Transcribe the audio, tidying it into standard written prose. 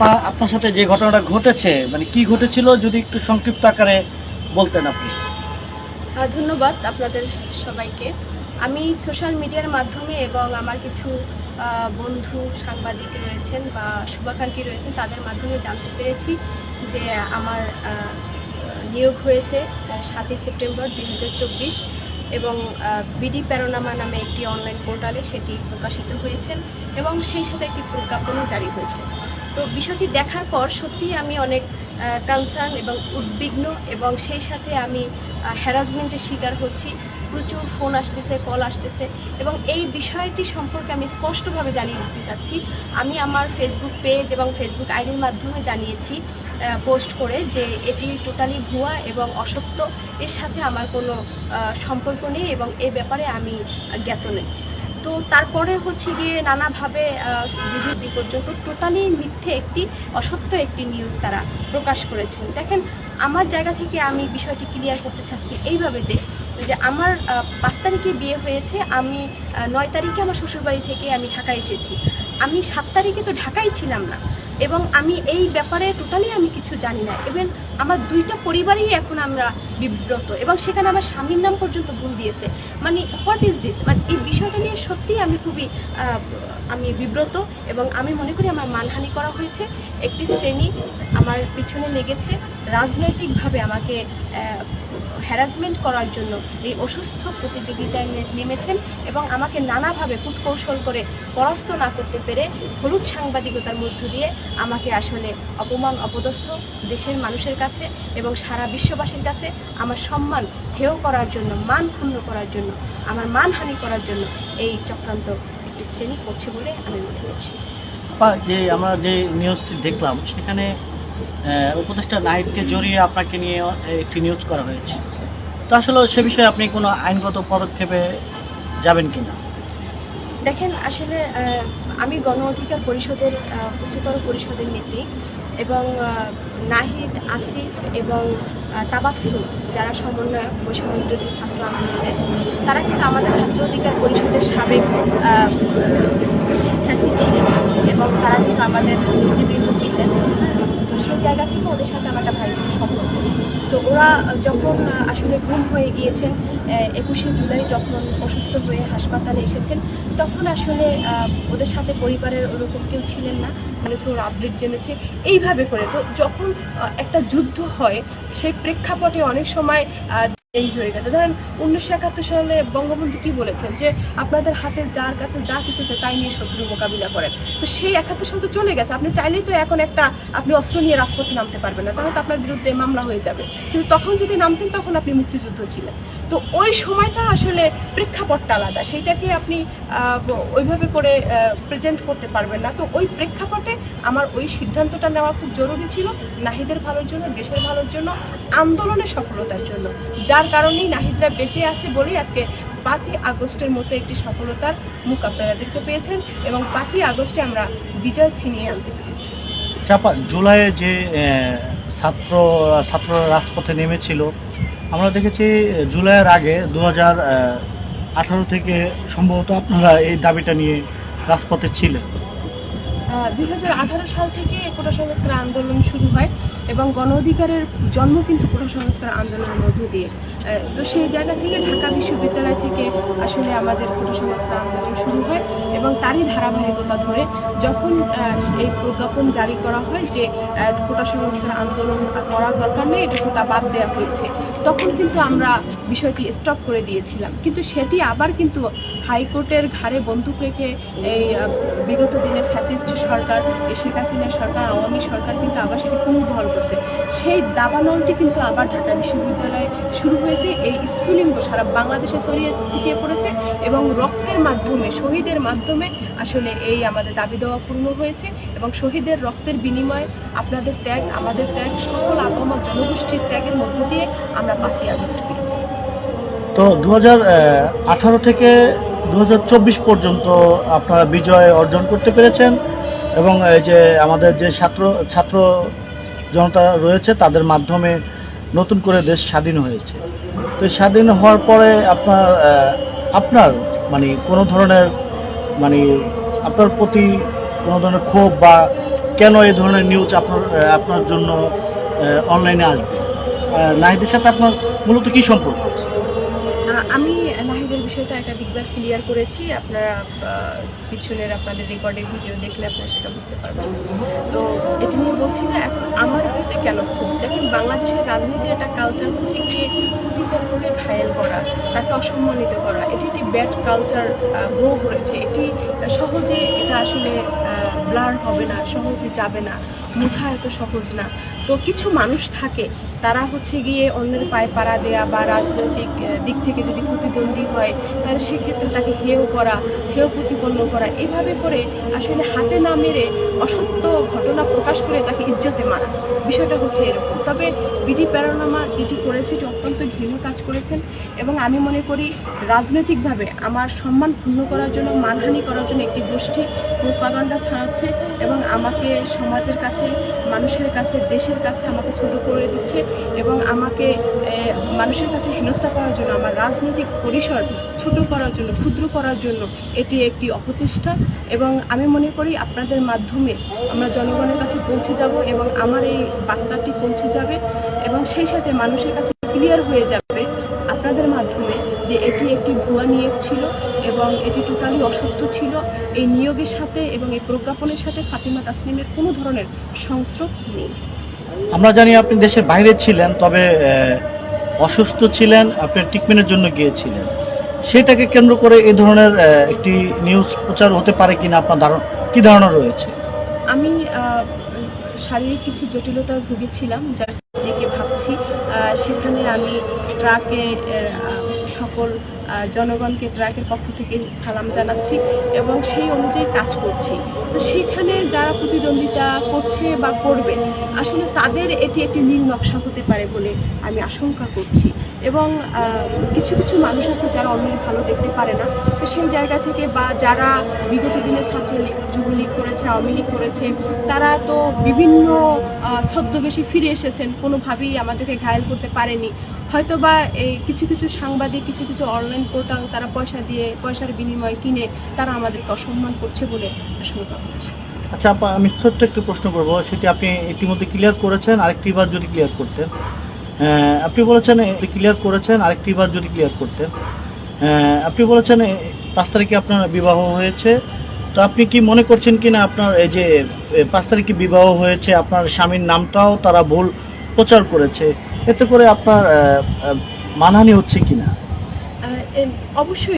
আপা, আপনার সাথে যে ঘটনাটা ঘটেছে মানে কি ঘটেছিল যদি একটু সংক্ষিপ্ত আকারে বলতেন আপনি। ধন্যবাদ আপনাদের সবাইকে। আমি সোশ্যাল মিডিয়ার মাধ্যমে এবং আমার কিছু বন্ধু সাংবাদিক রয়েছেন বা শুভাকাঙ্ক্ষী রয়েছেন তাদের মাধ্যমে জানতে পেরেছি যে আমার নিয়োগ হয়েছে ৭ই সেপ্টেম্বর ২০২৪ এবং বিডি প্যানোরামা নামে একটি অনলাইন পোর্টালে সেটি প্রকাশিত হয়েছে এবং সেই সাথে একটি প্রজ্ঞাপনও জারি হয়েছে। তো বিষয়টি দেখার পর সত্যিই আমি অনেক কনসার্ন এবং উদ্বিগ্ন এবং সেই সাথে আমি হ্যারাসমেন্টের শিকার হচ্ছি। প্রচুর ফোন আসতেছে, কল আসতেছে এবং এই বিষয়টি সম্পর্কে আমি স্পষ্টভাবে জানিয়ে দিতে চাচ্ছি। আমি আমার ফেসবুক পেজ এবং ফেসবুক আইডির মাধ্যমে জানিয়েছি পোস্ট করে যে এটি টোটালি ভুয়া এবং অসত্য, এর সাথে আমার কোনো সম্পর্ক নেই এবং এ ব্যাপারে আমি জ্ঞাত নেই। তো তারপরে হচ্ছে গিয়ে নানাভাবে বিবৃতি পর্যন্ত টোটালি মিথ্যে একটি অসত্য একটি নিউজ তারা প্রকাশ করেছেন। দেখেন, আমার জায়গা থেকে আমি বিষয়টি ক্লিয়ার করতে চাচ্ছি এইভাবে যে আমার ৫ তারিখে বিয়ে হয়েছে, আমি ৯ তারিখে আমার শ্বশুরবাড়ি থেকে আমি ঢাকায় এসেছি। আমি ৭ তারিখে তো ঢাকায় ছিলাম না এবং আমি এই ব্যাপারে টোটালি আমি কিছু জানি না। এবং আমার ২টা পরিবারই এখন আমরা বিব্রত এবং সেখানে আমার স্বামীর নাম পর্যন্ত ভুল দিয়েছে। মানে হোয়াট ইজ দিস? মানে এই বিষয়টা নিয়ে সত্যিই আমি খুবই আমি বিব্রত এবং আমি মনে করি আমার মানহানি করা হয়েছে। একটি শ্রেণী আমার পিছনে লেগেছে, রাজনৈতিকভাবে আমাকে হ্যারাসমেন্ট করার জন্য এই অসুস্থ প্রতিযোগিতায় নেমেছেন এবং আমাকে নানাভাবে কূটকৌশল করে পরাস্ত না করতে পেরে হলুদ সাংবাদিকতার মধ্য দিয়ে আমাকে আসলে অপমান অপদস্থ দেশের মানুষের কাছে এবং সারা বিশ্ববাসীর কাছে আমার সম্মান হেয় করার জন্য, মান ক্ষুণ্ণ করার জন্য, আমার মানহানি করার জন্য এই চক্রান্ত একটি শ্রেণী করছে বলে আমি মনে করছি। আপা, যে আমরা যে নিউজটি দেখলাম সেখানে উপদেষ্টা নাহিদকে জড়িয়ে আপনাকে নিয়ে একটি নিউজ করা হয়েছে। তো আসলে সে বিষয়ে আপনি কোনো আইনগত পদক্ষেপে যাবেন কিনা? দেখেন, আসলে আমি গণ অধিকার পরিষদের উচ্চতর পরিষদের নেত্রী এবং নাহিদ, আসিফ এবং তাবাসসুম যারা সমন্বয়ক বৈষম্য বিরোধী ছাত্র আন্দোলনের, তারা কিন্তু আমাদের ছাত্র অধিকার পরিষদের সাবেক শিক্ষার্থী ছিলেন এবং তারা কিন্তু আমাদের নেতৃবৃন্দ ছিলেন। তো সেই জায়গা থেকে ওদের সাথে আমার একটা ভালো সম্পর্ক। তো ওরা যখন আসলে গুম হয়ে গিয়েছেন, ২১শে জুলাই যখন অসুস্থ হয়ে হাসপাতালে এসেছেন, তখন আসলে ওদের সাথে পরিবারের ওরকম কেউ ছিলেন না, বলেছে ওরা আপডেট জেনেছে এইভাবে করে। তো যখন একটা যুদ্ধ হয় সেই প্রেক্ষাপটে অনেক সময় চেঞ্জ হয়ে গেছে। ধরেন ১৯৭১ সালে বঙ্গবন্ধু কি বলেছেন যে আপনাদের হাতে যার কাছে যা কিছু আছে তাই নিয়ে শত্রু মোকাবিলা করেন। তো সেই ৭১ সাল তো চলে গেছে, আপনি চাইলেই তো এখন আপনি অস্ত্র নিয়ে রাজপথে নামতে পারবেন না, তাহলে তো আপনার বিরুদ্ধে মামলা হয়ে যাবে। কিন্তু তখন যদি নামতেন তখন আপনি মুক্তিযুদ্ধ ছিলেন। তো ওই সময়টা আসলে প্রেক্ষাপটটা আলাদা, সেইটাকে আপনি ওইভাবে করে প্রেজেন্ট করতে পারবেন না। তো ওই প্রেক্ষাপটে আমার ওই সিদ্ধান্তটা নেওয়া খুব জরুরি ছিল, নাহিদের ভালোর জন্য, দেশের ভালোর জন্য, আন্দোলনের সফলতার জন্য। যার কারণেই নাহিদরা বেঁচে আছে বলেই আজকে ৫ই আগস্টের মতো একটি সফলতার মুখ আপনারা দেখতে পেয়েছেন এবং ৫ই আগস্টে আমরা বিজয় ছিনিয়ে আনতে পেরেছি। চাপা, জুলাইয়ে যে ছাত্র রাজপথে নেমেছিল, আমরা দেখেছি জুলাইয়ের আগে 2018 থেকে সম্ভবত আপনারা এই দাবিটা নিয়ে রাজপথে ছিলেন। ২০১৮ সাল থেকে কোটা সংস্কার আন্দোলন শুরু হয় এবং গণ অধিকারের জন্ম কিন্তু কোটা সংস্কার আন্দোলনের মধ্য দিয়ে। তো সেই জায়গা থেকে ঢাকা বিশ্ববিদ্যালয় থেকে আসলে আমাদের কোটা সংস্কার আন্দোলন শুরু হয় এবং তারই ধারাবাহিকতা ধরে যখন এই প্রজ্ঞাপন জারি করা হয় যে কোটা সংস্কার আন্দোলন করার দরকার নেই, এটা কোটা বাদ দেওয়া হয়েছে, তখন কিন্তু আমরা বিষয়টি স্টপ করে দিয়েছিলাম। কিন্তু সেটি আবার কিন্তু হাইকোর্টের ঘাড়ে বন্দুক রেখে এই বিগত দিনের ফ্যাসিস্ট সরকার, শেখ হাসিনার সরকার, আওয়ামী সরকার কিন্তু আবার সেটি পুনর্বহাল করছে। সেই দাবানলটি কিন্তু আবার ঢাকা বিশ্ববিদ্যালয়ে শুরু হয়েছে। এই স্ফুলিঙ্গ সারা বাংলাদেশে ছিটিয়ে পড়েছে এবং রক্তের মাধ্যমে, শহীদের মাধ্যমে আসলে এই আমাদের দাবি দেওয়া পূর্ণ হয়েছে এবং শহীদের রক্তের বিনিময়ে আপনাদের ত্যাগ, আমাদের ত্যাগ, সকল আপামর জনগোষ্ঠীর ত্যাগের মধ্য দিয়ে আমরা ৫ই আগস্ট পেয়েছি। তো 2018 থেকে 2024 পর্যন্ত আপনারা বিজয় অর্জন করতে পেরেছেন এবং এই যে আমাদের যে ছাত্র জনতা রয়েছে তাদের মাধ্যমে নতুন করে দেশ স্বাধীন হয়েছে। তো স্বাধীন হওয়ার পরে আপনার মানে কোনো ধরনের মানে আপনার প্রতি কোনো ধরনের ক্ষোভ বা কেন এই ধরনের নিউজ আপনার জন্য অনলাইনে আসবে? নাহিদের সাথে আপনার মূলত কি সম্পর্ক? আমি নাহিদের বিষয়টা একাধিকবার ক্লিয়ার করেছি। আপনারা পিছনের আপনাদের রেকর্ডের ভিডিও দেখলে আপনারা সেটা বুঝতে পারবেন। তো এটা নিয়ে বলছি না, এখন আমার প্রতি কেন ক্ষোভ? দেখেন, বাংলাদেশের রাজনীতির একটা কালচার হচ্ছে গিয়ে প্রতিপক্ষকে ঘায়েল করা, তাকে অসম্মানিত করা। এটি একটি ব্যাড কালচার গ্রো করেছে। এটি সহজে এটা আসলে ব্লার হবে না, সহজে যাবে না, মোছা এত সহজ না। তো কিছু মানুষ থাকে, তারা হচ্ছে গিয়ে অন্যের পায়ে পাড়া দেয়া বা রাজনৈতিক দিক থেকে যদি প্রতিদ্বন্দ্বী হয় তাহলে সেক্ষেত্রে তাকে হেয় করা, হেয় প্রতিপন্ন করা, এভাবে করে আসলে হাতে না মেরে অসত্য ঘটনা প্রকাশ করে তাকে ইজ্জতে মারা। বিষয়টা হচ্ছে এরকম। তবে বিডি প্যারোনামা যেটি করেছে এটি অত্যন্ত ঘৃণ্য কাজ করেছেন, এবং আমি মনে করি রাজনৈতিকভাবে আমার সম্মান ক্ষুণ্ণ করার জন্য, মানহানি করার জন্য একটি গোষ্ঠী প্রোপাগান্ডা ছড়াচ্ছে এবং আমাকে সমাজের কাছে, মানুষের কাছে, দেশের কাছে আমাকে ছোট করে দিচ্ছে এবং আমাকে মানুষের কাছে হেনস্থা করার জন্য, আমার রাজনৈতিক পরিসর ছোট করার জন্য, ক্ষুদ্র করার জন্য এটি একটি অপচেষ্টা। এবং আমি মনে করি আপনাদের মাধ্যমে আমরা জনগণের কাছে পৌঁছে যাব এবং আমার এই বার্তাটি পৌঁছে যাবে এবং সেই সাথে মানুষের কাছে ক্লিয়ার হয়ে যাবে আপনাদের মাধ্যমে যে এটি একটি ভুয়া নিয়োগ ছিল এবং এটি টোটালি অসত্য ছিল। এই নিয়োগের সাথে এবং এই প্রজ্ঞাপনের সাথে ফাতিমা তাসনিমের কোনো ধরনের সংস্রব নেই। আমরা জানি আপনি দেশের বাইরে ছিলেন, তবে অসুস্থ ছিলেন, আপনি ট্রিটমেন্টের জন্য গিয়েছিলেন। সেটাকে কেন্দ্র করে এই ধরনের একটি নিউজ প্রচার হতে পারে কিনা আপনার কি ধারণা রয়েছে? আমি শারীরিক কিছু জটিলতায় ভুগেছিলাম, যা নিজেকে ভাবছি। সেখানে আমি ট্রাকে সকল জনগণকে ট্রাকের পক্ষ থেকে সালাম জানাচ্ছি এবং সেই অনুযায়ী কাজ করছি। তো সেখানে যারা প্রতিদ্বন্দ্বিতা করছে বা করবে, আসলে তাদের এটি একটি নীল নকশা হতে পারে বলে আমি আশঙ্কা করছি। এবং কিছু কিছু মানুষ আছে যারা অন্যের ভালো দেখতে পারে না, তো সেই জায়গা থেকে, বা যারা বিগত দিনে ছাত্রলীগ, যুবলীগ করেছে, আওয়ামী লীগ করেছে, তারা তো বিভিন্ন ছদ্মবেশে ফিরে এসেছেন, কোনোভাবেই আমাদেরকে ঘায়েল করতে পারেনি। হয়তো বা এই কিছু কিছু সাংবাদিক, কিছু কিছু অনলাইন পোর্টাল, তারা পয়সার বিনিময়ে কিনে তারা আমাদেরকে অসম্মান করছে বলে আশঙ্কা করছে। আচ্ছা আপা, আমি ছোট্ট একটু প্রশ্ন করব, সেটি আপনি ইতিমধ্যে ক্লিয়ার করেছেন, আরেকটিবার যদি ক্লিয়ার করতেন। আপনি বলেছেন ক্লিয়ার করেছেন, আরেকটিবার যদি ক্লিয়ার করতেন। আপনি বলেছেন 5 তারিখে আপনার বিবাহ হয়েছে, তো আপনি কি মনে করছেন কিনা আপনার এই যে 5 তারিখে বিবাহ হয়েছে, আপনার স্বামীর নামটাও তারা ভুল প্রচার করেছে, এতে করে আপনার মানহানি হচ্ছে কিনা? অবশ্যই